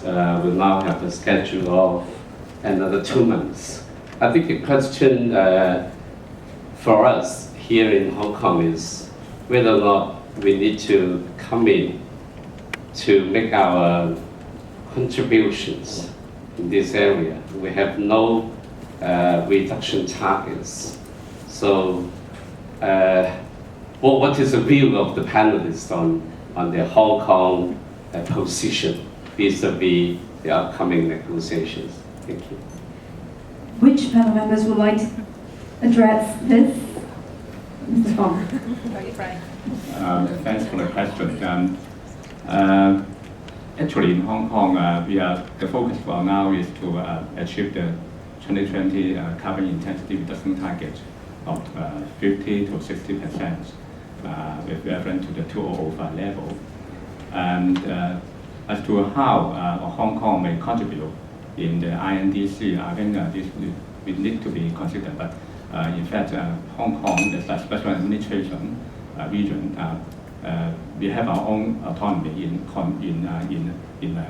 will now have a schedule of another 2 months. I think the question for us here in Hong Kong is whether or not we need to come in to make our contributions in this area. We have no reduction targets. So what is the view of the panelists on the Hong Kong position vis-a-vis the upcoming negotiations? Thank you. Which panel members would like to address this? Mr. Fong. Thanks for the question. Actually, in Hong Kong, the focus for now is to achieve the 2020 carbon intensity reduction target of 50 to 60%, with reference to the 2005 level. And as to how Hong Kong may contribute in the INDC, I think this will need to be considered. But in fact, Hong Kong, as a special administration region, we have our own autonomy in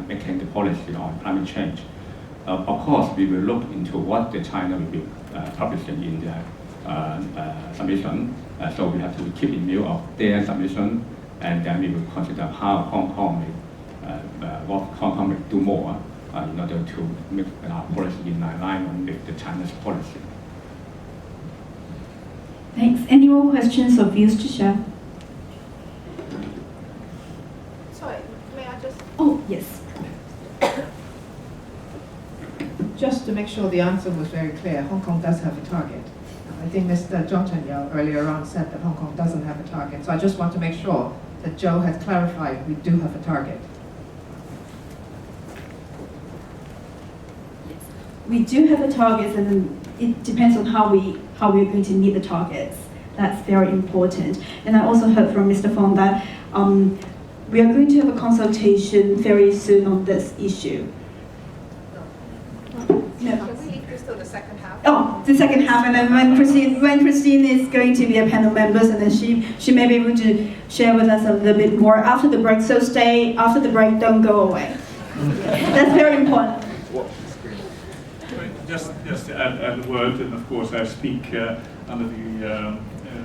making the policy on climate change. Of course, we will look into what the China will be publishing in their submission. So we have to keep in view of their submission, and then we will consider how Hong Kong may do more in order to make our policy in alignment with the China's policy. Thanks. Any more questions or views to share? Sorry, may I just... Oh, yes. Just to make sure the answer was very clear, Hong Kong does have a target. I think Mr. Zhong Chen-Yao earlier on said that Hong Kong doesn't have a target. So I just want to make sure that Joe has clarified we do have a target. We do have the targets, and it depends on how we're going to meet the targets. That's very important. And I also heard from Mr. Fong that we are going to have a consultation very soon on this issue. No. Can we leave this till the second half? Oh, the second half, and then when Christine is going to be a panel member, and then she may be able to share with us a little bit more after the break. So stay after the break, don't go away. That's very important. Just to add a word, and of course I speak under the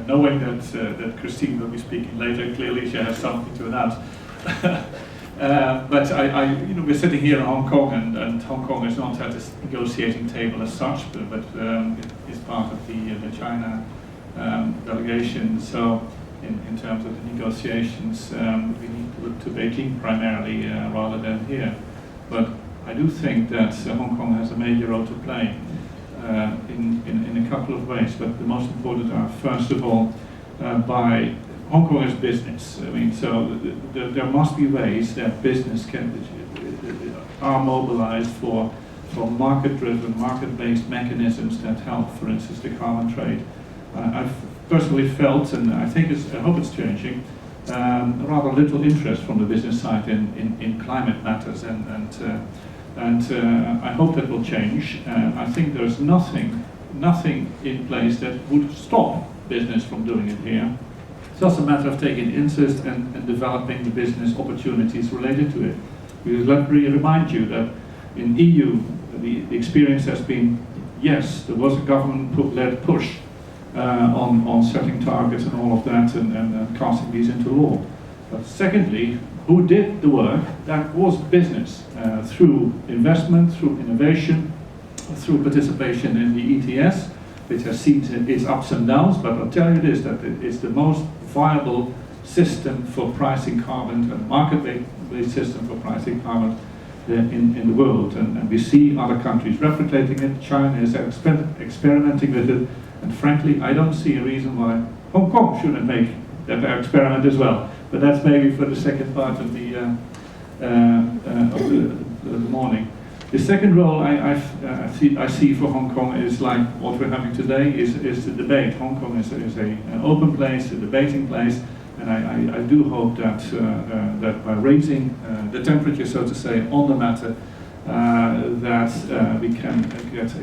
knowing that Christine will be speaking later. Clearly, she has something to announce. But we're sitting here in Hong Kong, and Hong Kong is not at this negotiating table as such, but is part of the China delegation. So, in terms of the negotiations, we need to look to Beijing primarily rather than here. But I do think that Hong Kong has a major role to play in a couple of ways. But the most important are, first of all, by Hong Kong is business. I mean, so there must be ways that business are mobilized for market-driven, market-based mechanisms that help, for instance, the carbon trade. I've personally felt, and I hope it's changing, rather little interest from the business side in climate matters, and I hope that will change. I think there's nothing in place that would stop business from doing it here. It's also a matter of taking interest and developing the business opportunities related to it. Because let me remind you that in EU, the experience has been, yes, there was a government-led push on setting targets and all of that, and casting these into law. But secondly, who did the work? That was business, through investment, through innovation, through participation in the ETS, which has seen its ups and downs, but I'll tell you this, that it's the most viable system for pricing carbon, and market-based system for pricing carbon in the world. And we see other countries replicating it. China is experimenting with it, and frankly, I don't see a reason why Hong Kong shouldn't make that experiment as well. But that's maybe for the second part of the morning. The second role I see for Hong Kong is like what we're having today is the debate. Hong Kong is an open place, a debating place, and I do hope that that by raising the temperature, so to say, on the matter, that we can get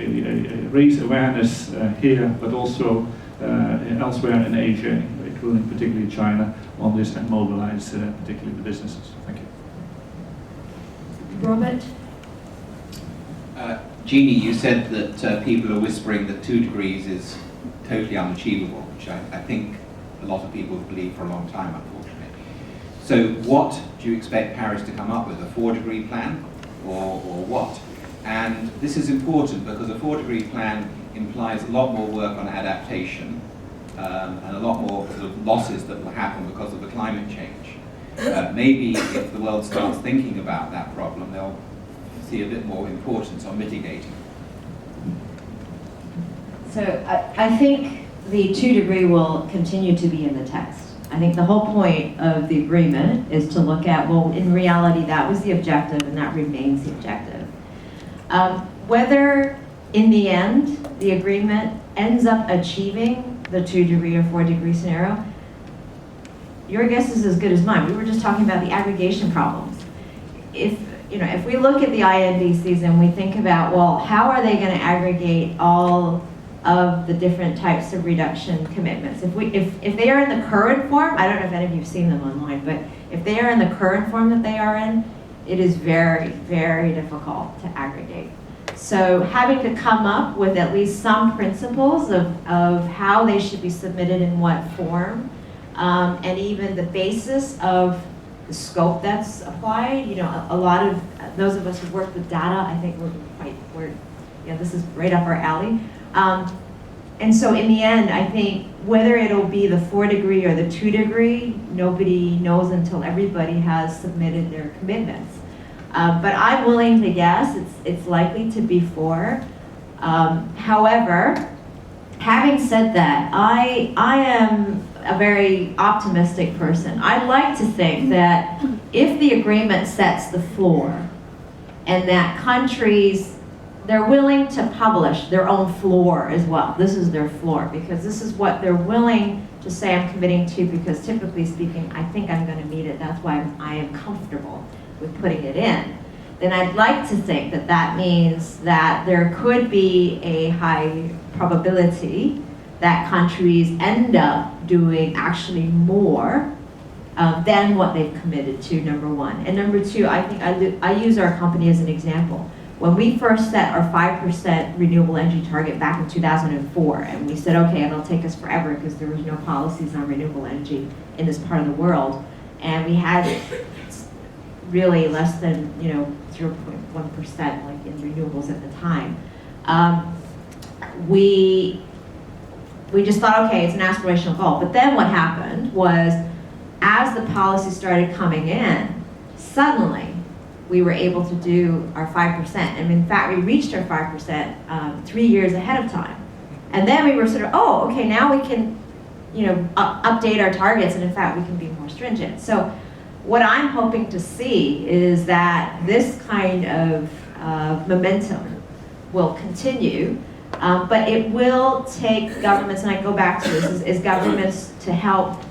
raise awareness here, but also elsewhere in Asia, including particularly China, on this, and mobilize particularly the businesses. Thank you. Robert? Jeannie, you said that people are whispering that 2 degrees is totally unachievable, which I think a lot of people have believed for a long time, unfortunately. So what do you expect Paris to come up with, a 4-degree plan, or what? And this is important because a 4-degree plan implies a lot more work on adaptation and a lot more sort of losses that will happen because of the climate change. Maybe if the world starts thinking about that problem, they'll see a bit more importance on mitigating. So I think the 2-degree will continue to be in the text. I think the whole point of the agreement is to look at, well, in reality, that was the objective and that remains the objective. Whether in the end the agreement ends up achieving the 2-degree or 4-degree scenario, your guess is as good as mine. We were just talking about the aggregation problems. If we look at the INDCs and we think about, well, how are they going to aggregate all of the different types of reduction commitments? If they are in the current form, I don't know if any of you have seen them online, but if they are in the current form that they are in, it is very, very difficult to aggregate. So having to come up with at least some principles of how they should be submitted in what form, and even the basis of the scope that's applied. A lot of those of us who work with data, I think this is right up our alley. And so in the end, I think whether it'll be the 4-degree or the 2-degree, nobody knows until everybody has submitted their commitments. But I'm willing to guess it's likely to be 4. However, having said that, I am a very optimistic person. I'd like to think that if the agreement sets the floor and that countries, they're willing to publish their own floor as well. This is their floor because this is what they're willing to say I'm committing to, because typically speaking, I think I'm going to meet it. That's why I am comfortable with putting it in. Then I'd like to think that that means that there could be a high probability that countries end up doing actually more than what they've committed to, number one. And number two, I think I use our company as an example. When we first set our 5% renewable energy target back in 2004, and we said, okay, it'll take us forever because there was no policies on renewable energy in this part of the world, and we had really less than 0.1% like in renewables at the time. We just thought, okay, it's an aspirational goal. But then what happened was, as the policy started coming in, suddenly we were able to do our 5%. And in fact, we reached our 5% 3 years ahead of time. And then we were sort of, oh, okay, now we can update our targets, and in fact, we can be more stringent. So what I'm hoping to see is that this kind of momentum will continue. But it will take governments, and I go back to this, is governments to help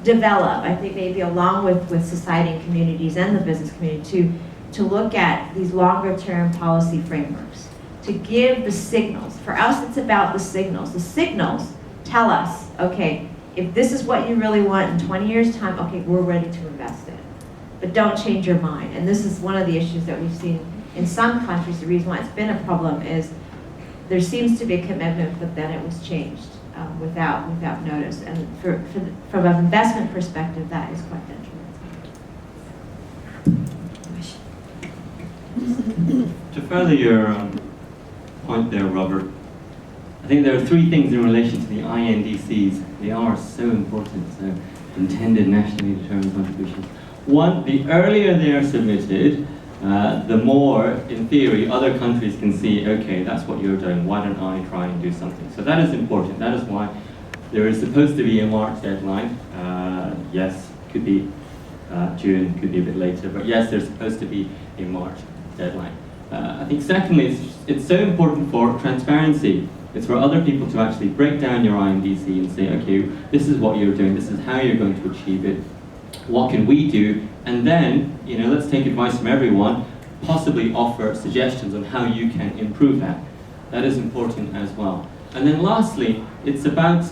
develop, I think maybe along with society and communities and the business community, to look at these longer term policy frameworks, to give the signals. For us, it's about the signals. The signals tell us, okay, if this is what you really want in 20 years' time, okay, we're ready to invest in it. But don't change your mind. And this is one of the issues that we've seen in some countries. The reason why it's been a problem is there seems to be a commitment, but then it was changed without notice. And from an investment perspective, that is quite detrimental. To further your point there, Robert, I think there are 3 things in relation to the INDCs. They are so important, so intended nationally determined contributions. One, the earlier they are submitted, the more, in theory, other countries can see, okay, that's what you're doing, why don't I try and do something? So that is important. That is why there is supposed to be a March deadline. Yes, could be June, could be a bit later, but yes, there's supposed to be a March deadline. I think secondly, it's so important for transparency. It's for other people to actually break down your INDC and say, okay, this is what you're doing, this is how you're going to achieve it. What can we do? And then, let's take advice from everyone, possibly offer suggestions on how you can improve that. That is important as well. And then lastly, it's about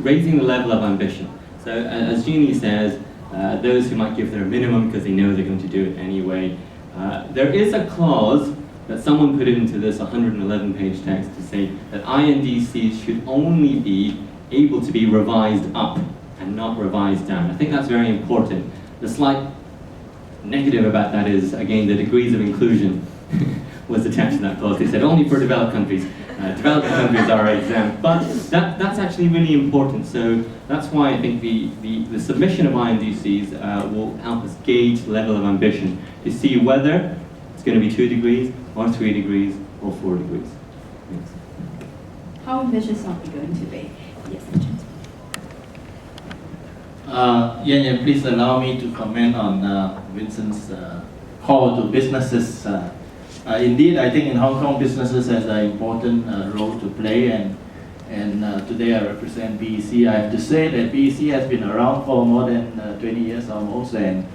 raising the level of ambition. So as Jeannie says, those who might give their minimum because they know they're going to do it anyway. There is a clause that someone put into this 111-page text to say that INDCs should only be able to be revised up and not revised down. I think that's very important. The slight negative about that is, again, the degrees of inclusion was attached to that clause. They said only for developed countries. Developing countries are exempt, but that's actually really important. So that's why I think the submission of INDCs will help us gauge the level of ambition to see whether it's going to be 2 degrees, or 3 degrees, or 4 degrees. Thanks. How ambitious are we going to be? Yes, Richard. Please allow me to comment on Vincent's call to businesses. Indeed, I think in Hong Kong, businesses has an important role to play, and today I represent BEC. I have to say that BEC has been around for more than 20 years almost, and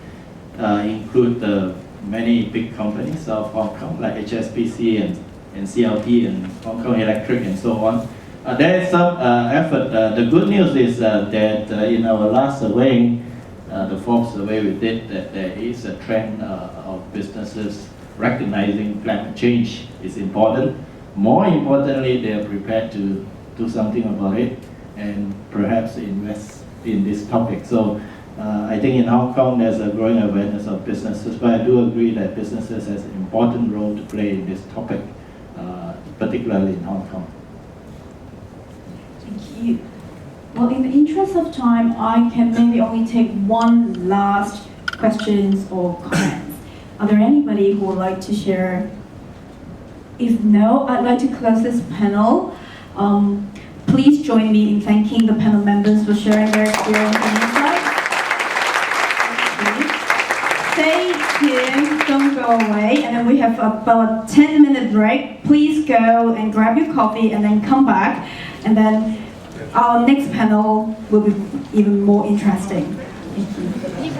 include many big companies of Hong Kong, like HSBC and CLP and Hong Kong Electric and so on. There is some effort. The good news is that in our last survey, the Forbes survey we did, that there is a trend of businesses recognizing climate change is important. More importantly, they are prepared to do something about it and perhaps invest in this topic. So I think in Hong Kong there's a growing awareness of businesses, but I do agree that businesses has an important role to play in this topic, particularly in Hong Kong. Thank you. Well, in the interest of time, I can maybe only take one last questions or comments. Are there anybody who would like to share? If no, I'd like to close this panel. Please join me in thanking the panel members for sharing their experience and insights. Stay here, don't go away, and then we have about a 10-minute break. Please go and grab your coffee and then come back, and then our next panel will be even more interesting. Thank you.